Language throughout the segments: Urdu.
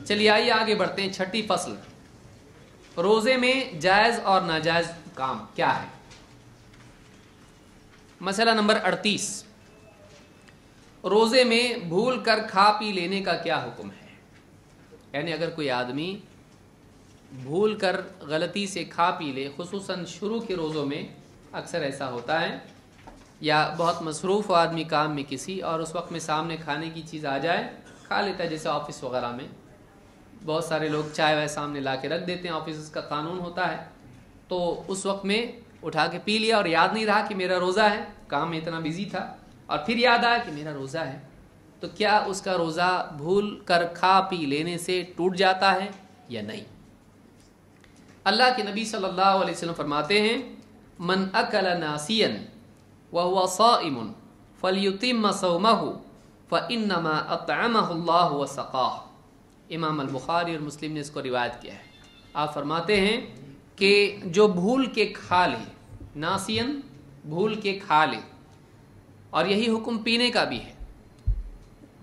چلیے آئیے آگے بڑھتے ہیں. چھٹی فصل, روزے میں جائز اور ناجائز کام کیا ہے. مسئلہ نمبر 38, روزے میں بھول کر کھا پی لینے کا کیا حکم ہے. یعنی اگر کوئی آدمی بھول کر غلطی سے کھا پی لے, خصوصاً شروع کے روزوں میں اکثر ایسا ہوتا ہے, یا بہت مصروف ہو آدمی کام میں کسی, اور اس وقت میں سامنے کھانے کی چیز آ جائے, کھا لیتا ہے. جیسے آفس وغیرہ میں بہت سارے لوگ چائے وائے سامنے لا کے رکھ دیتے ہیں, آفس کا قانون ہوتا ہے, تو اس وقت میں اٹھا کے پی لیا اور یاد نہیں رہا کہ میرا روزہ ہے, کام میں اتنا بزی تھا, اور پھر یاد آیا کہ میرا روزہ ہے. تو کیا اس کا روزہ بھول کر کھا پی لینے سے ٹوٹ جاتا ہے یا نہیں. اللہ کے نبی صلی اللہ علیہ وسلم فرماتے ہیں, من اکل ناسیا وهو صائم فلیتم صومہ فانما اطعمہ اللہ وسقاہ. امام البخاری اور مسلم نے اس کو روایت کیا ہے. آپ فرماتے ہیں کہ جو بھول کے کھا لے, ناسین بھول کے کھا لے, اور یہی حکم پینے کا بھی ہے,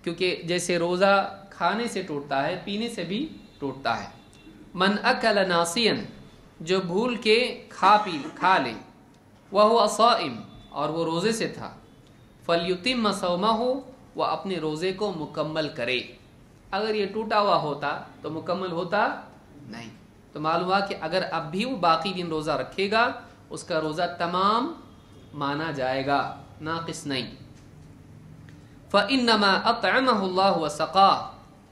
کیونکہ جیسے روزہ کھانے سے ٹوٹتا ہے پینے سے بھی ٹوٹتا ہے. من اکل ناسیا, جو بھول کے کھا لے, وہو صائم, اور وہ روزے سے تھا, فلیتم صومہ, وہ اپنے روزے کو مکمل کرے. اگر یہ ٹوٹا ہوا ہوتا تو مکمل ہوتا نہیں. تو معلوم ہوا کہ اگر اب بھی وہ باقی دن روزہ رکھے گا, اس کا روزہ تمام مانا جائے گا, ناقص نہیں. فَإِنَّمَا أَطْعَمَهُ اللَّهُ وَسَقَاهُ,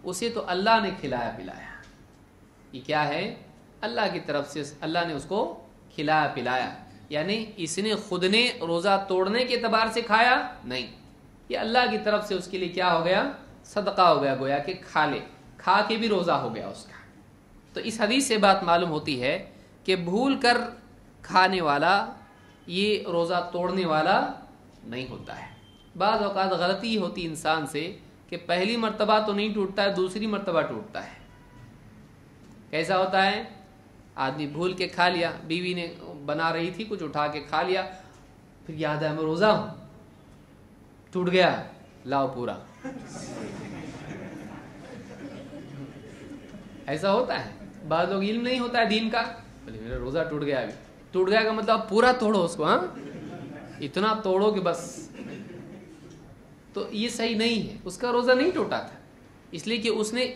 اسے تو اللہ نے کھلایا پلایا. یہ کیا ہے؟ اللہ کی طرف سے اللہ نے اس کو کھلایا پلایا. یعنی اس نے خود نے روزہ توڑنے کے اعتبار سے کھایا نہیں, یہ اللہ کی طرف سے اس کے لیے کیا ہو گیا؟ صدقہ ہو گیا, گویا کہ کھا لے, کھا کے بھی روزہ ہو گیا اس کا. تو اس حدیث سے بات معلوم ہوتی ہے کہ بھول کر کھانے والا یہ روزہ توڑنے والا نہیں ہوتا ہے. بعض اوقات غلطی ہوتی انسان سے کہ پہلی مرتبہ تو نہیں ٹوٹتا ہے, دوسری مرتبہ ٹوٹتا ہے. کیسا ہوتا ہے؟ آدمی بھول کے کھا لیا, بیوی نے بنا رہی تھی کچھ, اٹھا کے کھا لیا, پھر یاد ہے میں روزہ ہوں, ٹوٹ گیا, لاؤ پورا. ایسا ہوتا ہے. بعض لوگ علم نہیں ہوتا ہے دین کا, بولے میرا روزہ ٹوٹ گیا. ابھی ٹوٹ گیا کا مطلب پورا توڑو اس کو, ہاں اتنا توڑو کہ بس. تو یہ صحیح نہیں ہے, اس کا روزہ نہیں ٹوٹا تھا, اس لیے کہ اس نے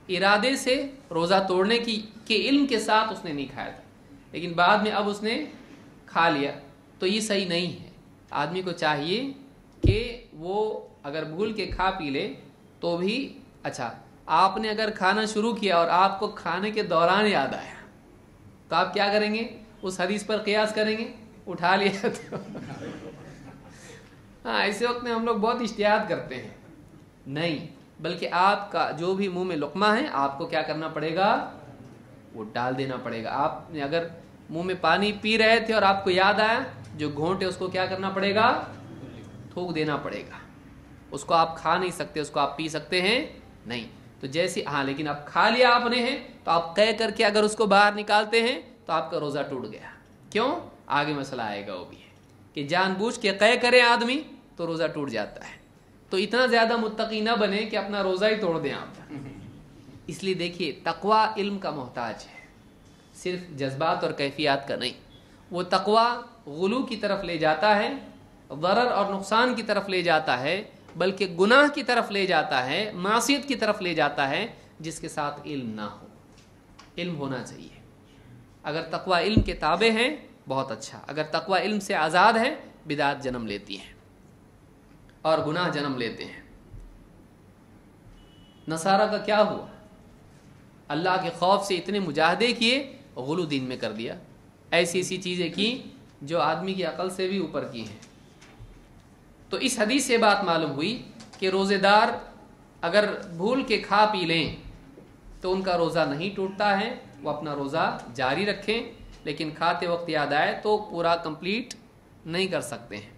ارادے سے روزہ توڑنے کے علم کے ساتھ اس نے نہیں کھایا تھا, لیکن بعد میں اب اس نے کھا لیا, تو یہ صحیح نہیں ہے. آدمی کو چاہیے کہ وہ اگر بھول کے کھا پی لے تو بھی اچھا. آپ نے اگر کھانا شروع کیا اور آپ کو کھانے کے دوران یاد آیا تو آپ کیا کریں گے؟ اس حدیث پر قیاس کریں گے, اٹھا لیا تو ہاں ایسے وقت میں ہم لوگ بہت احتیاط کرتے ہیں. نہیں, بلکہ آپ کا جو بھی منہ میں لقمہ ہے آپ کو کیا کرنا پڑے گا؟ وہ ڈال دینا پڑے گا. آپ نے اگر منہ میں پانی پی رہے تھے اور آپ کو یاد آیا, جو گھونٹ ہے اس کو کیا کرنا پڑے گا؟ تھوک دینا پڑے گا. اس کو آپ کھا نہیں سکتے, اس کو آپ پی سکتے ہیں نہیں. تو جیسے ہاں, لیکن اب کھا لیا آپ نے ہے تو آپ قے کر کے اگر اس کو باہر نکالتے ہیں تو آپ کا روزہ ٹوٹ گیا. کیوں؟ آگے مسئلہ آئے گا وہ بھی ہے کہ جان بوجھ کے قے کرے آدمی تو روزہ ٹوٹ جاتا ہے. تو اتنا زیادہ متقی نہ بنے کہ اپنا روزہ ہی توڑ دیں آپ. اس لیے دیکھیے, تقوی علم کا محتاج ہے, صرف جذبات اور کیفیات کا نہیں. وہ تقوی غلو کی طرف لے جاتا ہے, ضرر اور نقصان کی طرف لے جاتا ہے, بلکہ گناہ کی طرف لے جاتا ہے, معصیت کی طرف لے جاتا ہے, جس کے ساتھ علم نہ ہو. علم ہونا چاہیے. اگر تقوی علم کے تابع ہیں بہت اچھا, اگر تقوی علم سے آزاد ہے بدعت جنم لیتی ہیں اور گناہ جنم لیتے ہیں. نصارہ کا کیا ہوا؟ اللہ کے خوف سے اتنے مجاہدے کیے, غلو دین میں کر دیا, ایسی ایسی چیزیں کی جو آدمی کی عقل سے بھی اوپر کی ہیں. تو اس حدیث سے بات معلوم ہوئی کہ روزے دار اگر بھول کے کھا پی لیں تو ان کا روزہ نہیں ٹوٹتا ہے, وہ اپنا روزہ جاری رکھیں, لیکن کھاتے وقت یاد آئے تو پورا کمپلیٹ نہیں کر سکتے ہیں.